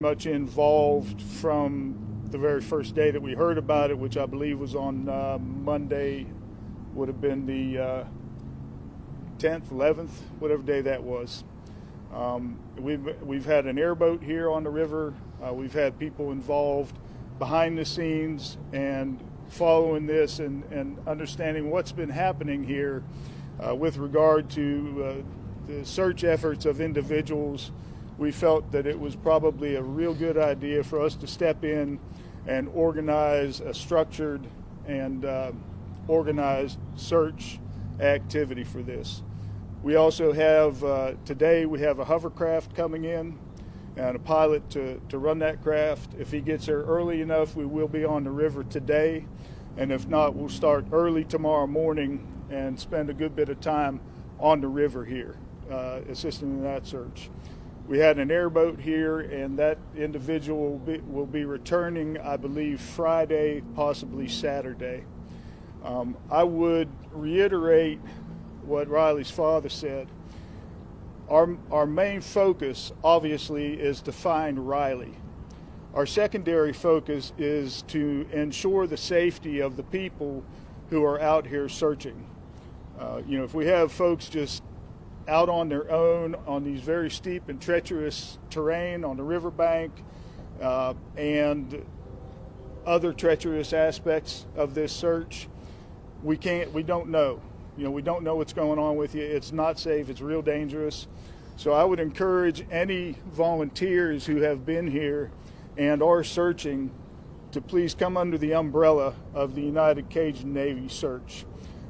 much involved from the very first day that we heard about it, which I believe was on Monday, would have been the 10th, 11th, whatever day that was. We've had an airboat here on the river. We've had people involved behind the scenes and following this and understanding what's been happening here with regard to the search efforts of individuals. We felt that it was probably a real good idea for us to step in and organize a structured and organized search activity for this. We also have, today we have a hovercraft coming in and a pilot to run that craft. If he gets there early enough, we will be on the river today. And if not, we'll start early tomorrow morning and spend a good bit of time on the river here, assisting in that search. We had an airboat here, and that individual will be returning, I believe, Friday, possibly Saturday. I would reiterate what Riley's father said. Our main focus, obviously, is to find Riley. Our secondary focus is to ensure the safety of the people who are out here searching. If we have folks just out on their own on these very steep and treacherous terrain on the riverbank and other treacherous aspects of this search, we don't know. We don't know what's going on with you. It's not safe. It's real dangerous. So I would encourage any volunteers who have been here and are searching to please come under the umbrella of the United Cajun Navy search.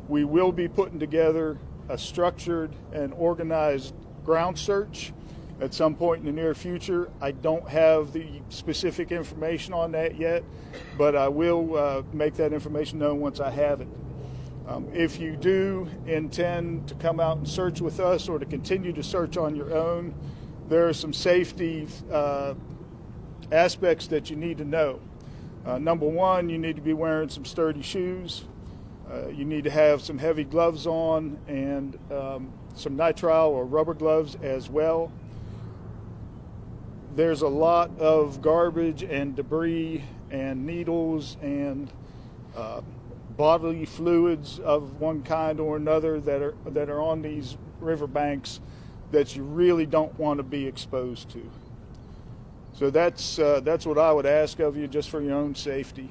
We will be putting together a structured and organized ground search at some point in the near future. I don't have the specific information on that yet, but I will make that information known once I have it. If you do intend to come out and search with us or to continue to search on your own, there are some safety aspects that you need to know. Number one, you need to be wearing some sturdy shoes. You need to have some heavy gloves on and some nitrile or rubber gloves as well. There's a lot of garbage and debris and needles and bodily fluids of one kind or another that are on these riverbanks that you really don't want to be exposed to. So that's what I would ask of you, just for your own safety.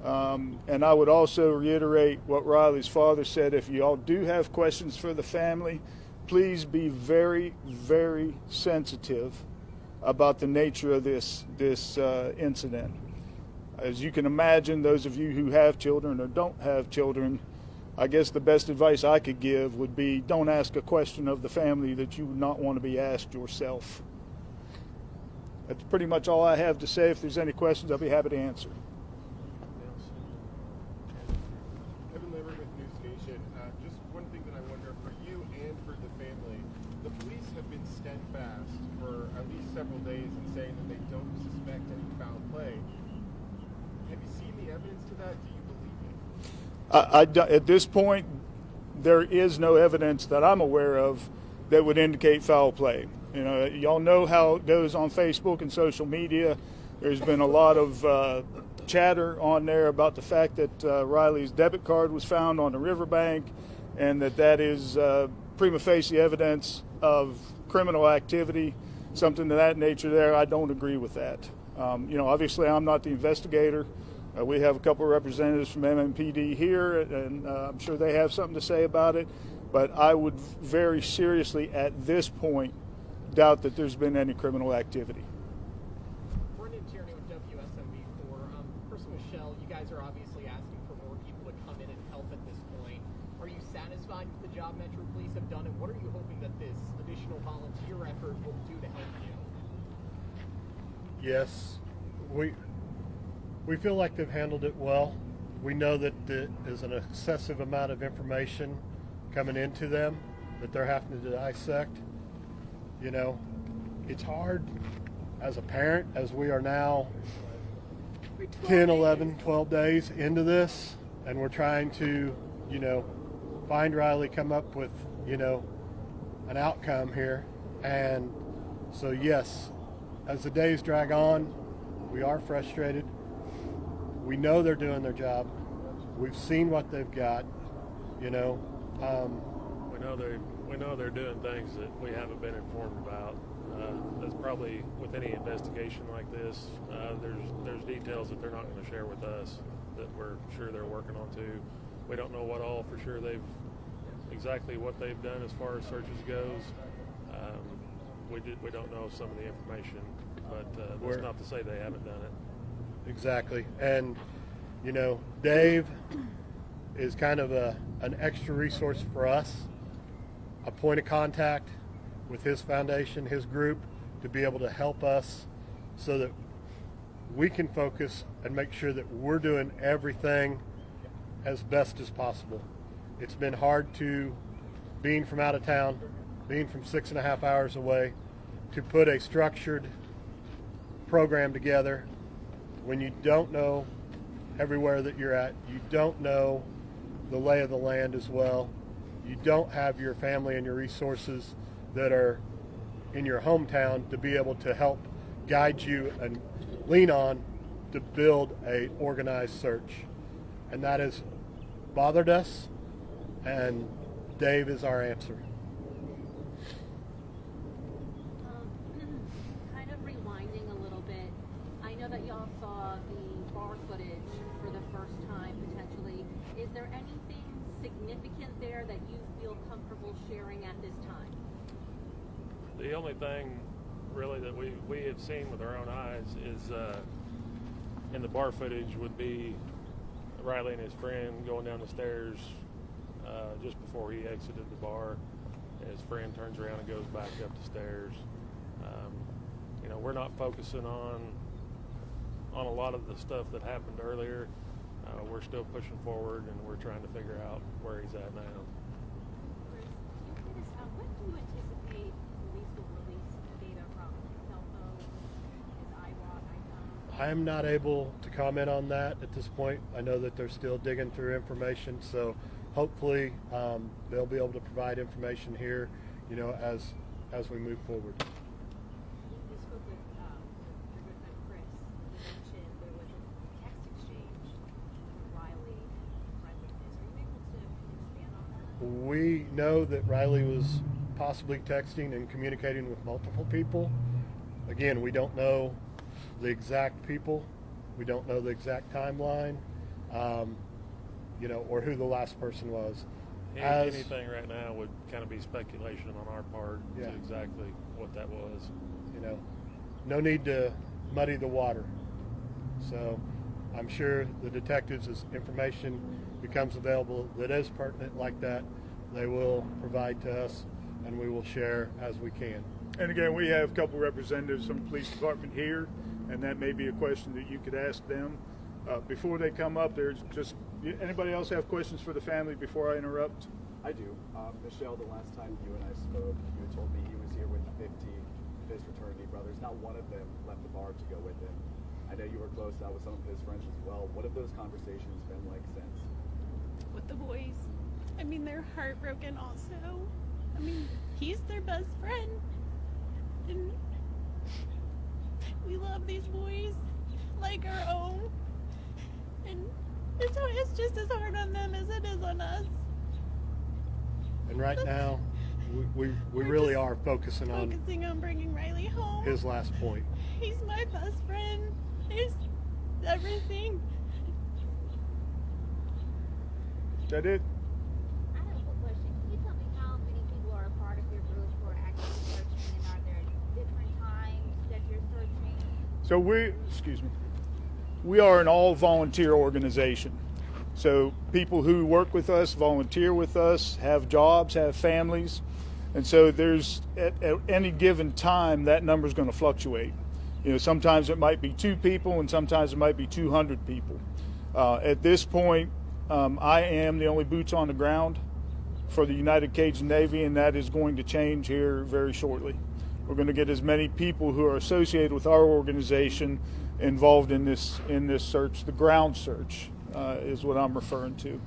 And I would also reiterate what Riley's father said. If you all do have questions for the family, please be very, very sensitive about the nature of this incident. As you can imagine, those of you who have children or don't have children, I guess the best advice I could give would be don't ask a question of the family that you would not want to be asked yourself. That's pretty much all I have to say. If there's any questions, I'll be happy to answer. Just one thing that I wonder, for you and for the family, the police have been steadfast for at least several days in saying that they don't suspect any foul play. Have you seen the evidence to that? Do you believe it? At this point, there is no evidence that I'm aware of that would indicate foul play. Y'all know how it goes on Facebook and social media. There's been a lot of chatter on there about the fact that Riley's debit card was found on the riverbank and that is prima facie evidence of criminal activity, something of that nature there. I don't agree with that. Obviously I'm not the investigator. We have a couple of representatives from MMPD here, and I'm sure they have something to say about it, but I would very seriously at this point doubt that there's been any criminal activity. You guys are obviously asking for more people to come in and help at this point. Are you satisfied with the job Metro Police have done, and what are you hoping that this additional volunteer effort will do to help you? Yes, we feel like they've handled it well. We know that there is an excessive amount of information coming into them that they're having to dissect. It's hard as a parent, as we are now 10, 11, 12 days into this, and we're trying to, find Riley, come up with, an outcome here. And so, yes, as the days drag on, we are frustrated. We know they're doing their job. We've seen what they've got, you know. We know they're doing things that we haven't been informed about. That's probably with any investigation like this. There's details that they're not going to share with us that we're sure they're working on too. We don't know what all for sure exactly what they've done as far as searches goes. We don't know some of the information, but that's not to say they haven't done it. Exactly. And, you know, Dave is kind of an extra resource for us, a point of contact with his foundation, his group, to be able to help us so that we can focus and make sure that we're doing everything as best as possible. It's been hard being from out of town, being from 6.5 hours away, to put a structured program together when you don't know everywhere that you're at. You don't know the lay of the land as well. You don't have your family and your resources that are in your hometown to be able to help guide you and lean on to build a organized search. And that has bothered us, and Dave is our answer. Kind of rewinding a little bit, I know that y'all saw the bar footage for the first time potentially. Is there anything significant there that you feel comfortable sharing at this time? The only thing really that we have seen with our own eyes is in the bar footage would be Riley and his friend going down the stairs just before he exited the bar. His friend turns around and goes back up the stairs. You know, we're not focusing on a lot of the stuff that happened earlier. We're still pushing forward, and we're trying to figure out where he's at now. When do you anticipate police will release data from his cell phone, his iPhone? I am not able to comment on that at this point. I know that they're still digging through information, so hopefully they'll be able to provide information here, you know, as we move forward. You spoke with your good friend Chris. You mentioned there was a text exchange with Riley and friendliness. Are you able to expand on that? We know that Riley was possibly texting and communicating with multiple people. Again, we don't know the exact people. We don't know the exact timeline, you know, or who the last person was. Anything right now would kind of be speculation on our part to exactly what that was. You know, no need to muddy the water. So I'm sure the detectives, as information becomes available that is pertinent like that, they will provide to us, and we will share as we can. And again, we have a couple representatives from the police department here, and that may be a question that you could ask them. Before they come up, there's just, anybody else have questions for the family before I interrupt? I do. Michelle, the last time you and I spoke, you had told me he was here with 50 of his fraternity brothers. Not one of them left the bar to go with him. I know you were close out with some of his friends as well. What have those conversations been like since? With the boys. I mean, they're heartbroken also. I mean, he's their best friend. And we love these boys like our own. And it's just as hard on them as it is on us. And right now, we really are focusing on bringing Riley home. his last point. He's my best friend. He's everything. Is that it? I have a quick question. Can you tell me how many people are a part of your group who are actually searching, and are there different times that you're searching? So we are an all-volunteer organization. So people who work with us, volunteer with us, have jobs, have families. And so there's, at any given time, that number is going to fluctuate. You know, sometimes it might be 2 people and sometimes it might be 200 people. At this point, I am the only boots on the ground for the United Cajun Navy, and that is going to change here very shortly. We're going to get as many people who are associated with our organization involved in this search. The ground search is what I'm referring to.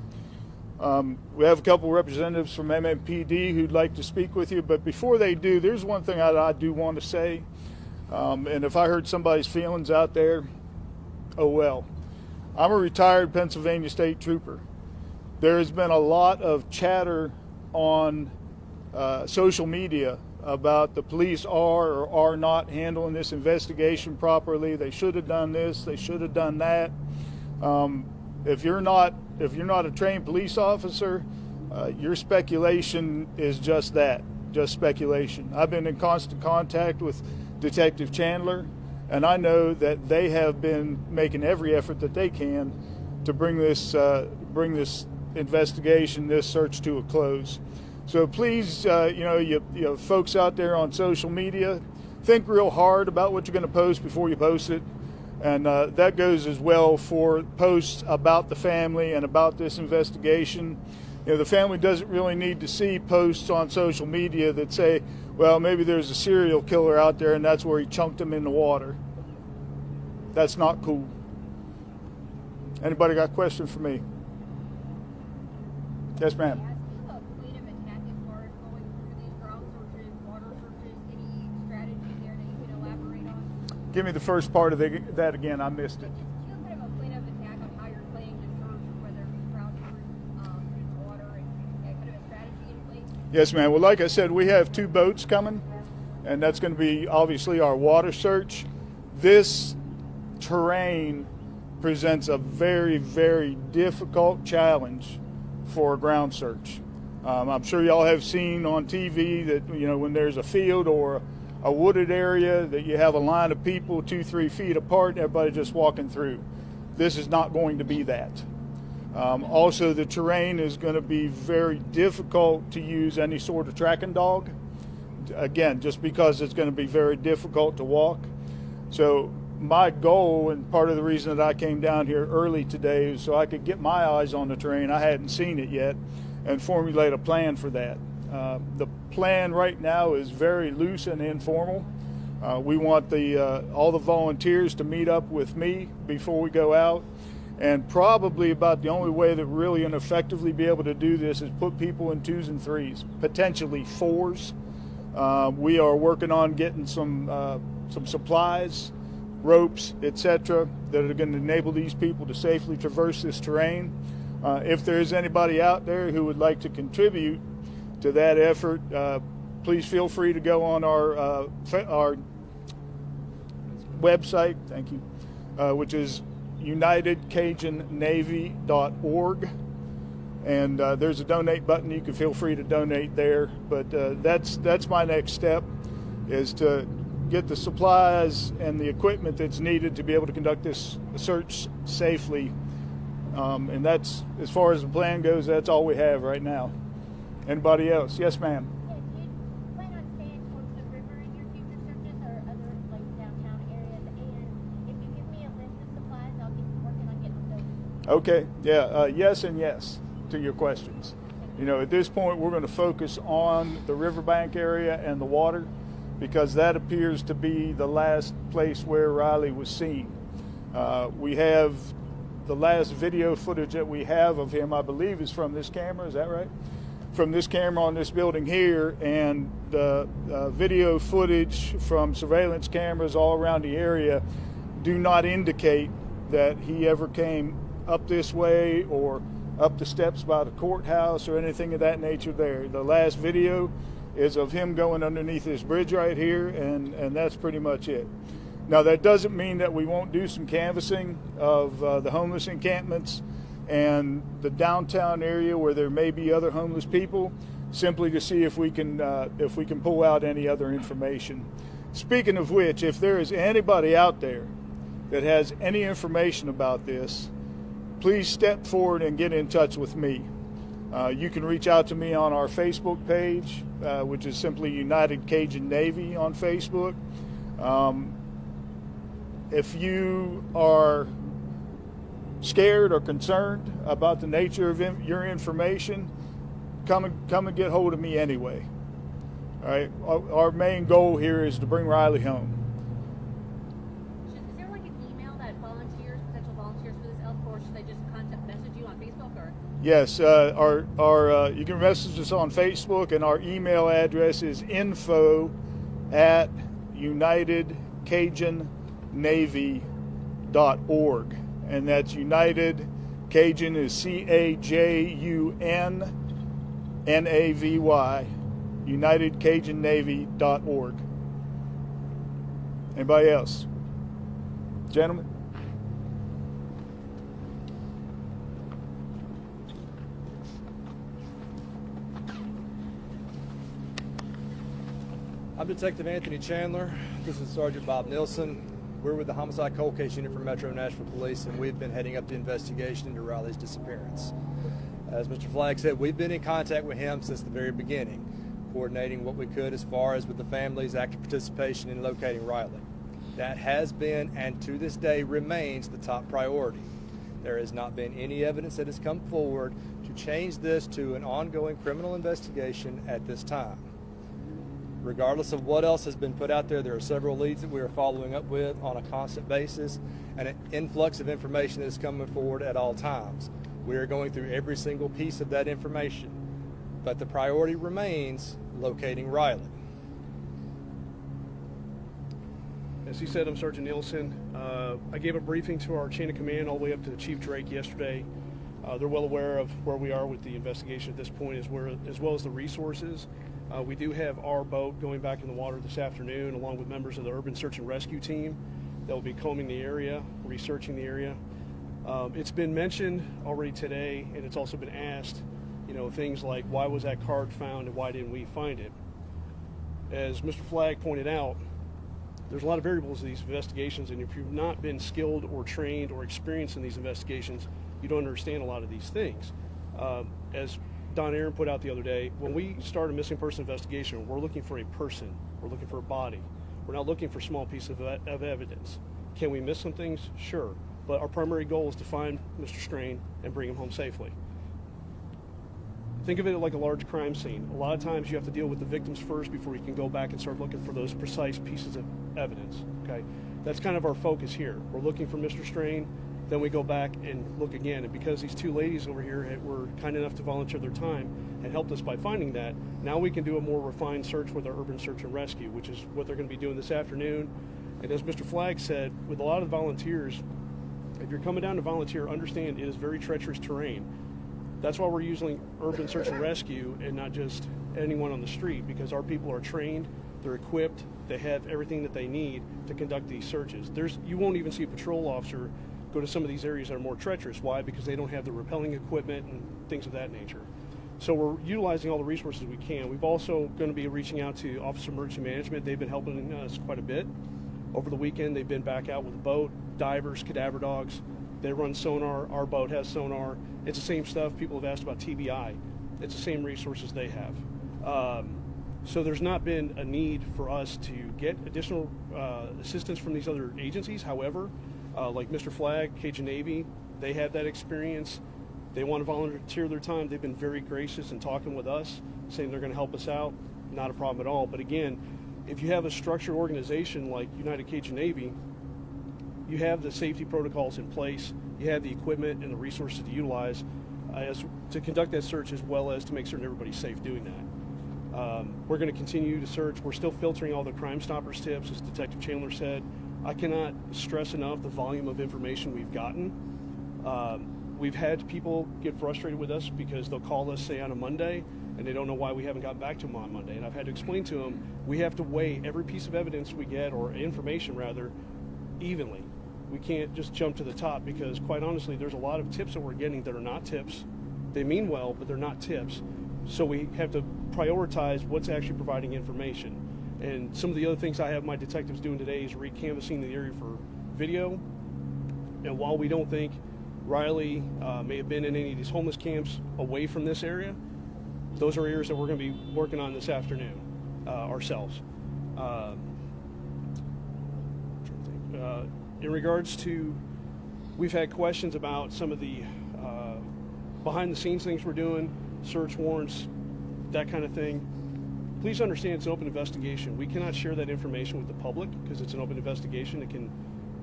We have a couple representatives from MMPD who'd like to speak with you, but before they do, there's one thing I do want to say. And if I hurt somebody's feelings out there, oh well. I'm a retired Pennsylvania State Trooper. There has been a lot of chatter on social media about the police are or are not handling this investigation properly. They should have done this. They should have done that. If you're not a trained police officer, your speculation is just that, just speculation. I've been in constant contact with Detective Chandler, and I know that they have been making every effort that they can to bring this investigation, this search to a close. So please, you folks out there on social media, think real hard about what you're going to post before you post it. And that goes as well for posts about the family and about this investigation. The family doesn't really need to see posts on social media that say, well, maybe there's a serial killer out there and that's where he chunked them in the water. That's not cool. Anybody got a question for me? Yes, ma'am. Give me the first part of that again. I missed it. Do you have a plan of attack on how you're planning to search, whether it be ground through water, and kind of a strategy in place? Yes, ma'am. Well, like I said, we have 2 boats coming, and that's going to be obviously our water search. This terrain presents a very, very difficult challenge for a ground search. I'm sure y'all have seen on TV that when there's a field or a wooded area that you have a line of people 2-3 feet apart, everybody just walking through. This is not going to be that. Also, the terrain is going to be very difficult to use any sort of tracking dog. Again, just because it's going to be very difficult to walk. So my goal, and part of the reason that I came down here early today, is so I could get my eyes on the terrain. I hadn't seen it yet, and formulate a plan for that. The plan right now is very loose and informal. We want all the volunteers to meet up with me before we go out, and probably about the only way that really and effectively be able to do this is put people in 2s and 3s, potentially 4s. We are working on getting some supplies, ropes, etc., that are going to enable these people to safely traverse this terrain. If there is anybody out there who would like to contribute to that effort, please feel free to go on our website, thank you, which is unitedcajunnavy.org, and there's a donate button. You can feel free to donate there, but that's my next step, is to get the supplies and the equipment that's needed to be able to conduct this search safely, and that's, as far as the plan goes, that's all we have right now. Anybody else? Yes, ma'am. Yeah, do you plan on staying towards the river in your future searches or other downtown areas? And if you give me a list of supplies, I'll get working on getting those. Okay. Yeah. Yes and yes to your questions. At this point, we're going to focus on the riverbank area and the water, because that appears to be the last place where Riley was seen. We have the last video footage that we have of him, I believe, is from this camera. Is that right? From this camera on this building here, and the video footage from surveillance cameras all around the area do not indicate that he ever came up this way or up the steps by the courthouse or anything of that nature there. The last video is of him going underneath this bridge right here, and that's pretty much it. Now, that doesn't mean that we won't do some canvassing of the homeless encampments and the downtown area where there may be other homeless people, simply to see if we can pull out any other information. Speaking of which, if there is anybody out there that has any information about this, please step forward and get in touch with me. You can reach out to me on our Facebook page, which is simply United Cajun Navy on Facebook. If you are scared or concerned about the nature of your information, come and get hold of me anyway. All right. Our main goal here is to bring Riley home. Is there an email that potential volunteers for this elk, or should they just message you on Facebook? Or Yes, you can message us on Facebook, and our email address is info@unitedcajunNavy.org. UnitedCajunNavy.org, and that's United Cajun is CAJUNNAVY, UnitedCajunNavy.org. Anybody else? Gentlemen? I'm Detective Anthony Chandler. This is Sergeant Bob Nilsson. We're with the Homicide Cold Case Unit for Metro Nashville Police, and we've been heading up the investigation into Riley's disappearance. As Mr. Flagg said, we've been in contact with him since the very beginning, coordinating what we could as far as with the family's active participation in locating Riley. That has been, and to this day remains, the top priority. There has not been any evidence that has come forward to change this to an ongoing criminal investigation at this time. Regardless of what else has been put out there, there are several leads that we are following up with on a constant basis and an influx of information that is coming forward at all times. We are going through every single piece of that information, but the priority remains locating Riley. As he said, I'm Sergeant Nielsen. I gave a briefing to our chain of command all the way up to Chief Drake yesterday. They're well aware of where we are with the investigation at this point, as well as the resources. We do have our boat going back in the water this afternoon, along with members of the Urban Search and Rescue team that will be combing the area, researching the area. It's been mentioned already today, and it's also been asked, things like, why was that card found and why didn't we find it? As Mr. Flagg pointed out, there's a lot of variables in these investigations, and if you've not been skilled or trained or experienced in these investigations, you don't understand a lot of these things. As Don Aaron put out the other day, when we start a missing person investigation, we're looking for a person, we're looking for a body. We're not looking for small pieces of evidence. Can we miss some things? Sure. But our primary goal is to find Mr. Strain and bring him home safely. Think of it like a large crime scene. A lot of times you have to deal with the victims first before you can go back and start looking for those precise pieces of evidence. Okay, that's kind of our focus here. We're looking for Mr. Strain, then we go back and look again. And because these two ladies over here were kind enough to volunteer their time and helped us by finding that, now we can do a more refined search with our Urban Search and Rescue, which is what they're going to be doing this afternoon. And as Mr. Flagg said, with a lot of volunteers, if you're coming down to volunteer, understand it is very treacherous terrain. That's why we're using Urban Search and Rescue and not just anyone on the street, because our people are trained, they're equipped, they have everything that they need to conduct these searches. You won't even see a patrol officer go to some of these areas that are more treacherous. Why? Because they don't have the rappelling equipment and things of that nature. So we're utilizing all the resources we can. We've also going to be reaching out to Office of Emergency Management. They've been helping us quite a bit. Over the weekend, they've been back out with a boat, divers, cadaver dogs. They run sonar. Our boat has sonar. It's the same stuff. People have asked about TBI. It's the same resources they have. So there's not been a need for us to get additional assistance from these other agencies. However, like Mr. Flagg, Cajun Navy, they have that experience. They want to volunteer their time. They've been very gracious in talking with us, saying they're going to help us out. Not a problem at all. But again, if you have a structured organization like United Cajun Navy, you have the safety protocols in place. You have the equipment and the resources to utilize to conduct that search, as well as to make certain everybody's safe doing that. We're going to continue to search. We're still filtering all the Crime Stoppers tips, as Detective Chandler said. I cannot stress enough the volume of information we've gotten. We've had people get frustrated with us because they'll call us, say, on a Monday, and they don't know why we haven't gotten back to them on Monday. And I've had to explain to them, we have to weigh every piece of evidence we get, or information rather, evenly. We can't just jump to the top, because quite honestly, there's a lot of tips that we're getting that are not tips. They mean well, but they're not tips. So we have to prioritize what's actually providing information. And some of the other things I have my detectives doing today is re-canvassing the area for video. And while we don't think Riley may have been in any of these homeless camps away from this area, those are areas that we're going to be working on this afternoon ourselves. In regards to, we've had questions about some of the behind the scenes things we're doing, search warrants, that kind of thing. Please understand it's an open investigation. We cannot share that information with the public because it's an open investigation. It can,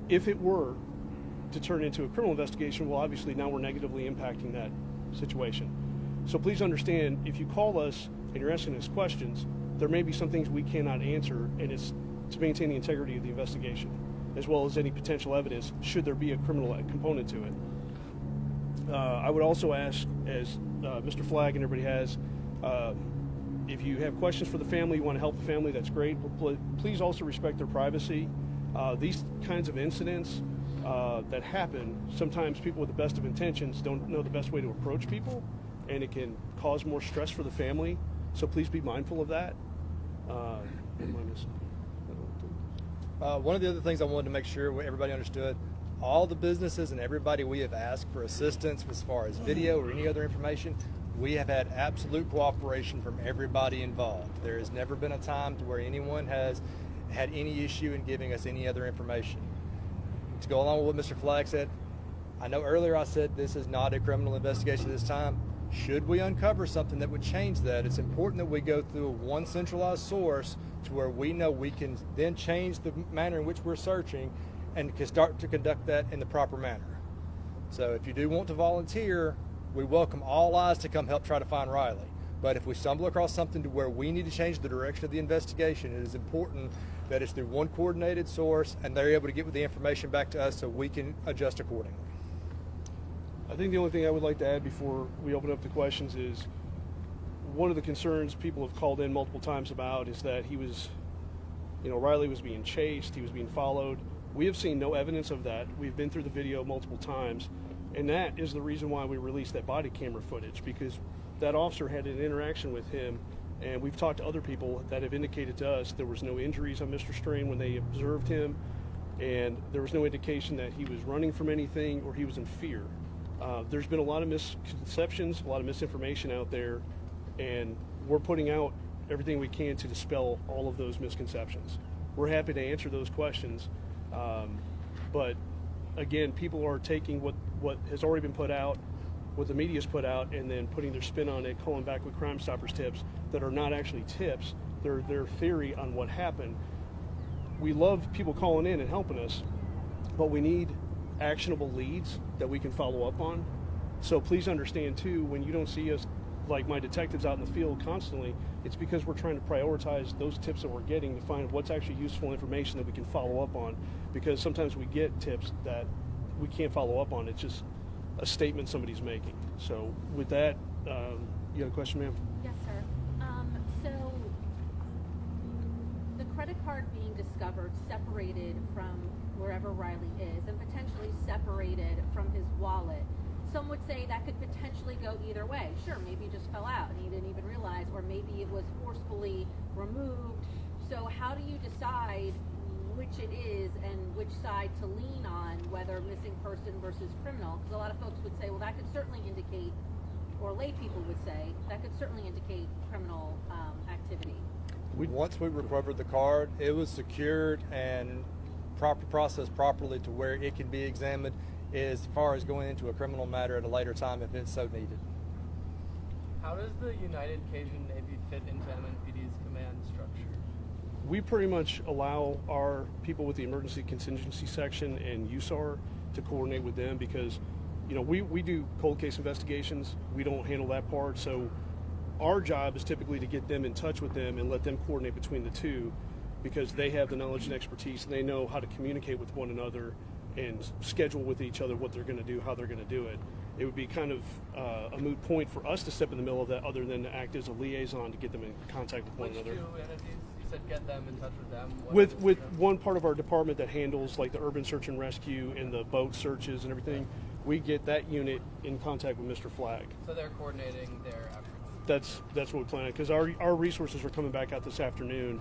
if it were to turn into a criminal investigation, well, obviously now we're negatively impacting that situation. So please understand, if you call us and you're asking us questions, there may be some things we cannot answer, and it's to maintain the integrity of the investigation, as well as any potential evidence should there be a criminal component to it. I would also ask, as Mr. Flagg and everybody has, if you have questions for the family, you want to help the family, that's great. But please also respect their privacy. These kinds of incidents that happen, sometimes people with the best of intentions don't know the best way to approach people, and it can cause more stress for the family. So please be mindful of that. What am I missing? One of the other things I wanted to make sure everybody understood, all the businesses and everybody we have asked for assistance as far as video or any other information, we have had absolute cooperation from everybody involved. There has never been a time to where anyone has had any issue in giving us any other information. To go along with what Mr. Flagg said, I know earlier I said this is not a criminal investigation this time. Should we uncover something that would change that, it's important that we go through one centralized source to where we know we can then change the manner in which we're searching and can start to conduct that in the proper manner. So if you do want to volunteer, we welcome all eyes to come help try to find Riley. But if we stumble across something to where we need to change the direction of the investigation, it is important that it's through one coordinated source and they're able to get the information back to us so we can adjust accordingly. I think the only thing I would like to add before we open up to questions is one of the concerns people have called in multiple times about is that he was, Riley was being chased, he was being followed. We have seen no evidence of that. We've been through the video multiple times, and that is the reason why we released that body camera footage, because that officer had an interaction with him, and we've talked to other people that have indicated to us there was no injuries on Mr. Strain when they observed him, and there was no indication that he was running from anything or he was in fear. There's been a lot of misconceptions, a lot of misinformation out there, and we're putting out everything we can to dispel all of those misconceptions. We're happy to answer those questions, but again, people are taking what has already been put out, what the media's put out, and then putting their spin on it, calling back with Crime Stoppers tips that are not actually tips. They're their theory on what happened. We love people calling in and helping us, but we need actionable leads that we can follow up on. So please understand too, when you don't see us, like my detectives out in the field constantly, it's because we're trying to prioritize those tips that we're getting to find what's actually useful information that we can follow up on, because sometimes we get tips that we can't follow up on. It's just a statement somebody's making. So with that, you got a question, ma'am? Yes, sir. So the credit card being discovered separated from wherever Riley is and potentially separated from his wallet, some would say that could potentially go either way. Sure, maybe it just fell out and he didn't even realize, or maybe it was forcefully removed. So how do you decide which it is and which side to lean on, whether missing person versus criminal? Because a lot of folks would say, well, that could certainly indicate, or lay people would say, that could certainly indicate criminal activity. Once we recovered the card, it was secured and processed properly to where it can be examined as far as going into a criminal matter at a later time if it's so needed. How does the United Cajun Navy fit into MNPD's command structure? We pretty much allow our people with the emergency contingency section and USAR to coordinate with them, because we do cold case investigations. We don't handle that part, so our job is typically to get them in touch with them and let them coordinate between the two, because they have the knowledge and expertise and they know how to communicate with one another and schedule with each other what they're going to do, how they're going to do it. It would be kind of a moot point for us to step in the middle of that, other than to act as a liaison to get them in contact with one another. Which two entities? You said get them in touch with them. With one part of our department that handles like the urban search and rescue and the boat searches and everything, we get that unit in contact with Mr. Flagg. So they're coordinating their efforts. That's what we plan, because our resources are coming back out this afternoon,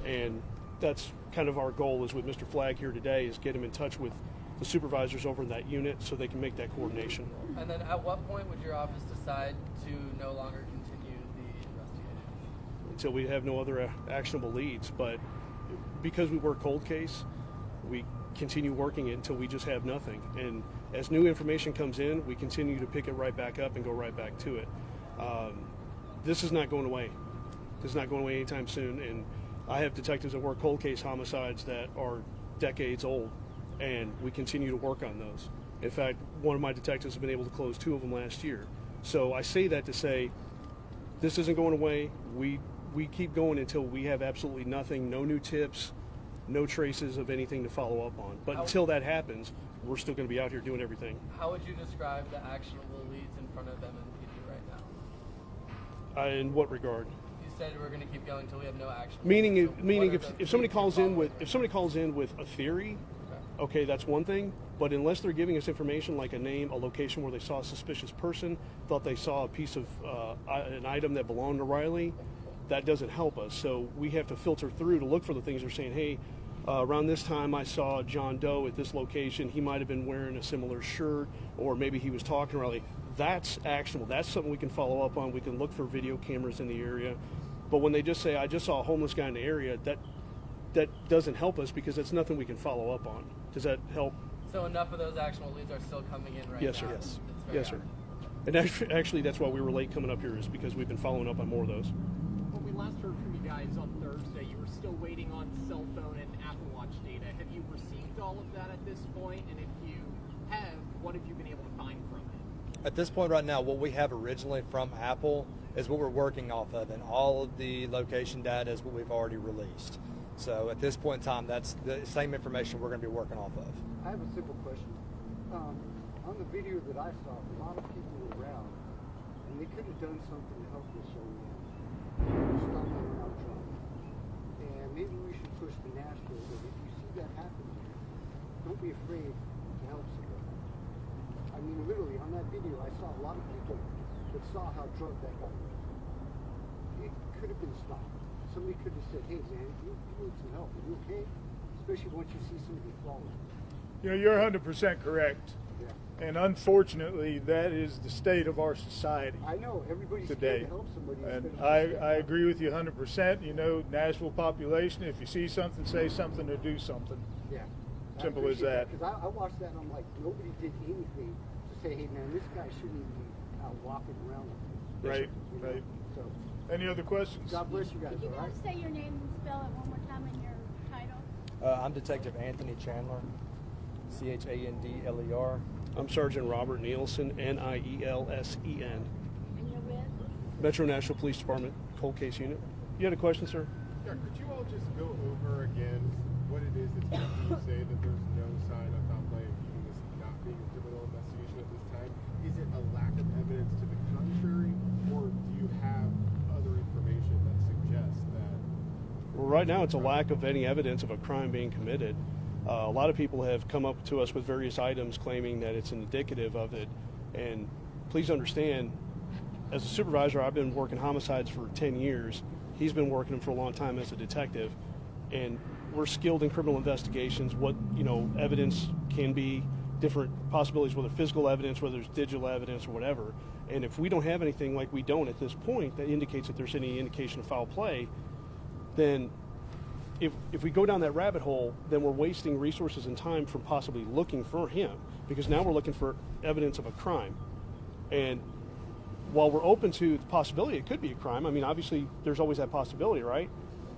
and that's kind of our goal is with Mr. Flagg here today, is get him in touch with the supervisors over in that unit so they can make that coordination. And then at what point would your office decide to no longer continue the investigation? Until we have no other actionable leads. But because we work cold case, we continue working it until we just have nothing. And as new information comes in, we continue to pick it right back up and go right back to it. This is not going away. This is not going away anytime soon. And I have detectives that work cold case homicides that are decades old, and we continue to work on those. In fact, one of my detectives has been able to close 2 of them last year. So I say that to say this isn't going away. We keep going until we have absolutely nothing, no new tips, no traces of anything to follow up on. But until that happens, we're still going to be out here doing everything. How would you describe the actionable leads in front of MMPD right now? In what regard? You said we're going to keep going until we have no action. Meaning, So meaning what are if the somebody leads calls you're in with following if somebody calls in with a theory, okay, that's one thing. But unless they're giving us information like a name, a location where they saw a suspicious person, thought they saw a piece of an item that belonged to Riley, that doesn't help us. So we have to filter through to look for the things they're saying. Hey, around this time I saw John Doe at this location. He might have been wearing a similar shirt, or maybe he was talking to Riley. That's actionable. That's something we can follow up on. We can look for video cameras in the area. But when they just say, I just saw a homeless guy in the area, that doesn't help us because it's nothing we can follow up on. Does that help? So enough of those actionable leads are still coming in right Yes, now? sir. It's very Yes, sir. active. And actually, that's why we were late coming up here, is because we've been following up on more of those. When we last heard from you guys on Thursday, you were still waiting on cell phone and Apple Watch data. Have you received all of that at this point? And if you have, what have you been able to find from it? At this point right now, what we have originally from Apple is what we're working off of, and all of the location data is what we've already released. So at this point in time, that's the same information we're going to be working off of. I have a simple question. On the video that I saw, a lot of people were around, and they could have done something to help this young man. Stumbling out drunk. And maybe we should push to Nashville that if you see that happen here, don't be afraid to help somebody. I mean, literally, on that video, I saw a lot of people that saw how drunk that guy was. It could have been stopped. Somebody could have said, hey, man, you need some help. Are you okay? Especially once you see somebody falling. You know, you're 100% correct. Yeah. And unfortunately, that is the state of our society I know, everybody's today. scared to help somebody. And instead of I just stepping up. agree with you 100%. You know, Nashville population, if you see something, say something or do something. Yeah. Simple as that. Because I watched that and I'm like, nobody did anything to say, hey man, this guy shouldn't even be out walking around like this. Right, You know? right. So, Any other questions? God bless you guys, Could you all right? guys say your name and spell it one more time in your title? I'm Detective Anthony Chandler, Chandler. I'm Sergeant Robert Nielsen, Nielsen. And you're with? Metro Nashville Police Department, Cold Case Unit. You had a question, sir? Yeah, could you all just go over again what it is that's making you say that there's no sign of foul play, even this not being a criminal investigation at this time? Is it a lack of evidence to the contrary, or do you have other information that suggests that? Well, right now, it's a lack of any evidence of a crime being committed. A lot of people have come up to us with various items claiming that it's indicative of it. And please understand, as a supervisor, I've been working homicides for 10 years. He's been working them for a long time as a detective. And we're skilled in criminal investigations. What, evidence can be, different possibilities, whether physical evidence, whether it's digital evidence or whatever. And if we don't have anything like we don't at this point that indicates that there's any indication of foul play, then if we go down that rabbit hole, then we're wasting resources and time from possibly looking for him, because now we're looking for evidence of a crime. And while we're open to the possibility it could be a crime, I mean, obviously there's always that possibility, right?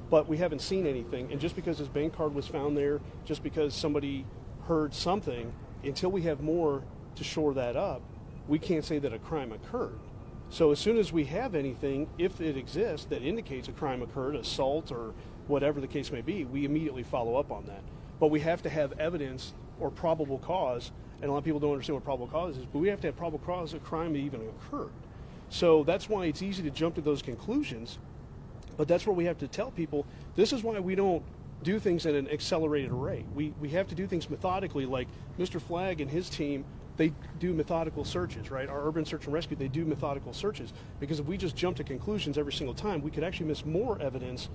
But we haven't seen anything. And just because his bank card was found there, just because somebody heard something, until we have more to shore that up, we can't say that a crime occurred. So as soon as we have anything, if it exists, that indicates a crime occurred, assault or whatever the case may be, we immediately follow up on that. But we have to have evidence or probable cause, and a lot of people don't understand what probable cause is, but we have to have probable cause of crime that even occurred. So that's why it's easy to jump to those conclusions, but that's where we have to tell people, this is why we don't do things at an accelerated rate. We have to do things methodically, like Mr. Flagg and his team, they do methodical searches, right? Our urban search and rescue, they do methodical searches, because if we just jump to conclusions every single time, we could actually miss more evidence,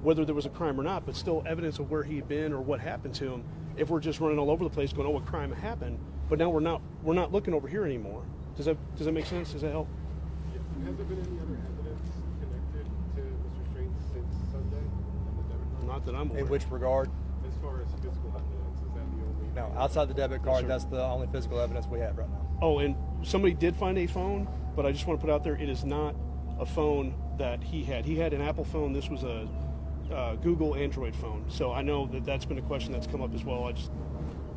whether there was a crime or not, but still evidence of where he'd been or what happened to him, if we're just running all over the place going, oh, a crime happened, but now we're not looking over here anymore. Does that make sense? Does that help? Has there been any other evidence connected to Mr. Strange since Sunday on the debit card? Not that I'm aware. In which regard? As far as physical evidence, is that the only? No, outside the debit card, sir. that's the only physical evidence we have right now. Oh, and somebody did find a phone, but I just want to put out there, it is not a phone that he had. He had an Apple phone. This was a Google Android phone. So I know that that's been a question that's come up as well. I just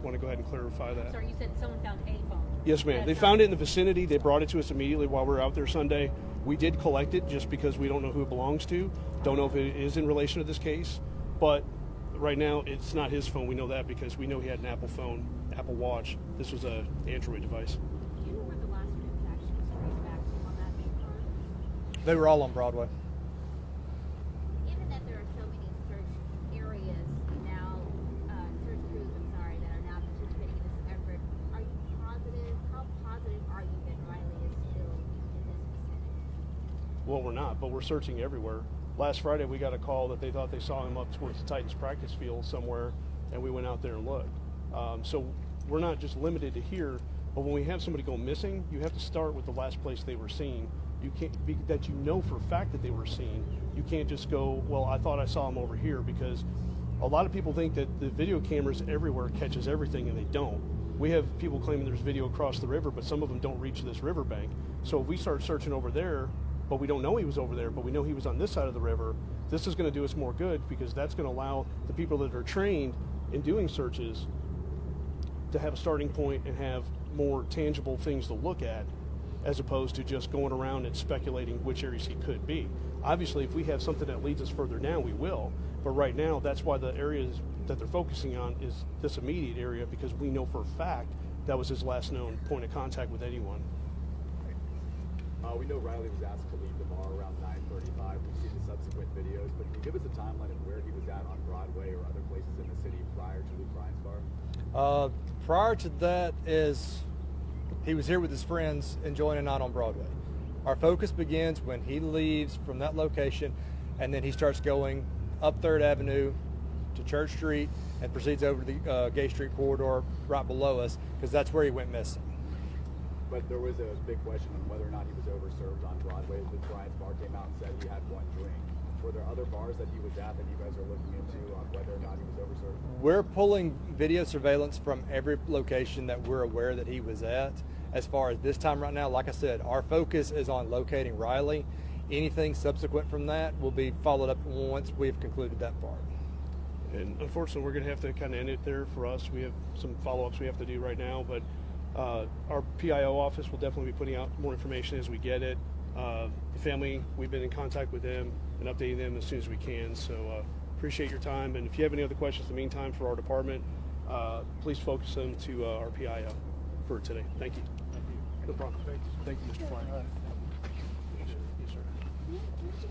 want to go ahead and clarify that. Sorry, you said someone found a phone. Yes, ma'am. They That's found it in the vicinity. They brought it to us immediately while we were out there Sunday. We did collect it just because we don't know who it belongs to. Don't know if it is in relation to this case. But right now, it's not his phone. We know that because we know he had an Apple phone, Apple Watch. This was an Android device. Do you know where the last transaction was traced back to on that main card? They were all on Broadway. Given that there are so many search areas now, search crews, that are now participating in this effort, are you positive? How positive are you that Riley is still in this vicinity? Well, we're not, but we're searching everywhere. Last Friday, we got a call that they thought they saw him up towards the Titans practice field somewhere, and we went out there and looked. So we're not just limited to here, but when we have somebody go missing, you have to start with the last place they were seen. You can't be that you know for a fact that they were seen. You can't just go, well, I thought I saw him over here, because a lot of people think that the video cameras everywhere catches everything, and they don't. We have people claiming there's video across the river, but some of them don't reach this riverbank. So if we start searching over there, but we don't know he was over there, but we know he was on this side of the river, this is going to do us more good, because that's going to allow the people that are trained in doing searches to have a starting point and have more tangible things to look at, as opposed to just going around and speculating which areas he could be. Obviously, if we have something that leads us further down, we will. But right now, that's why the areas that they're focusing on is this immediate area, because we know for a fact that was his last known point of contact with anyone. We know Riley was asked to leave the bar around 9:35. We've seen the subsequent videos, but can you give us a timeline of where he was at on Broadway or other places in the city prior to Luke Bryan's bar? Prior to that is he was here with his friends enjoying a night on Broadway. Our focus begins when he leaves from that location, and then he starts going up 3rd Avenue to Church Street and proceeds over to the Gay Street corridor right below us, because that's where he went missing. But there was a big question on whether or not he was overserved on Broadway. Luke Bryan's bar came out and said he had one drink. Were there other bars that he was at that you guys are looking into on whether or not he was overserved? We're pulling video surveillance from every location that we're aware that he was at. As far as this time right now, like I said, our focus is on locating Riley. Anything subsequent from that will be followed up once we've concluded that part. And unfortunately, we're going to have to kind of end it there for us. We have some follow-ups we have to do right now, but our PIO office will definitely be putting out more information as we get it. The family, we've been in contact with them and updating them as soon as we can. So appreciate your time. And if you have any other questions in the meantime for our department, please focus them to our PIO for today. Thank you. Thank you. No problem. Thank you, Mr. Flyer. Yes, sir.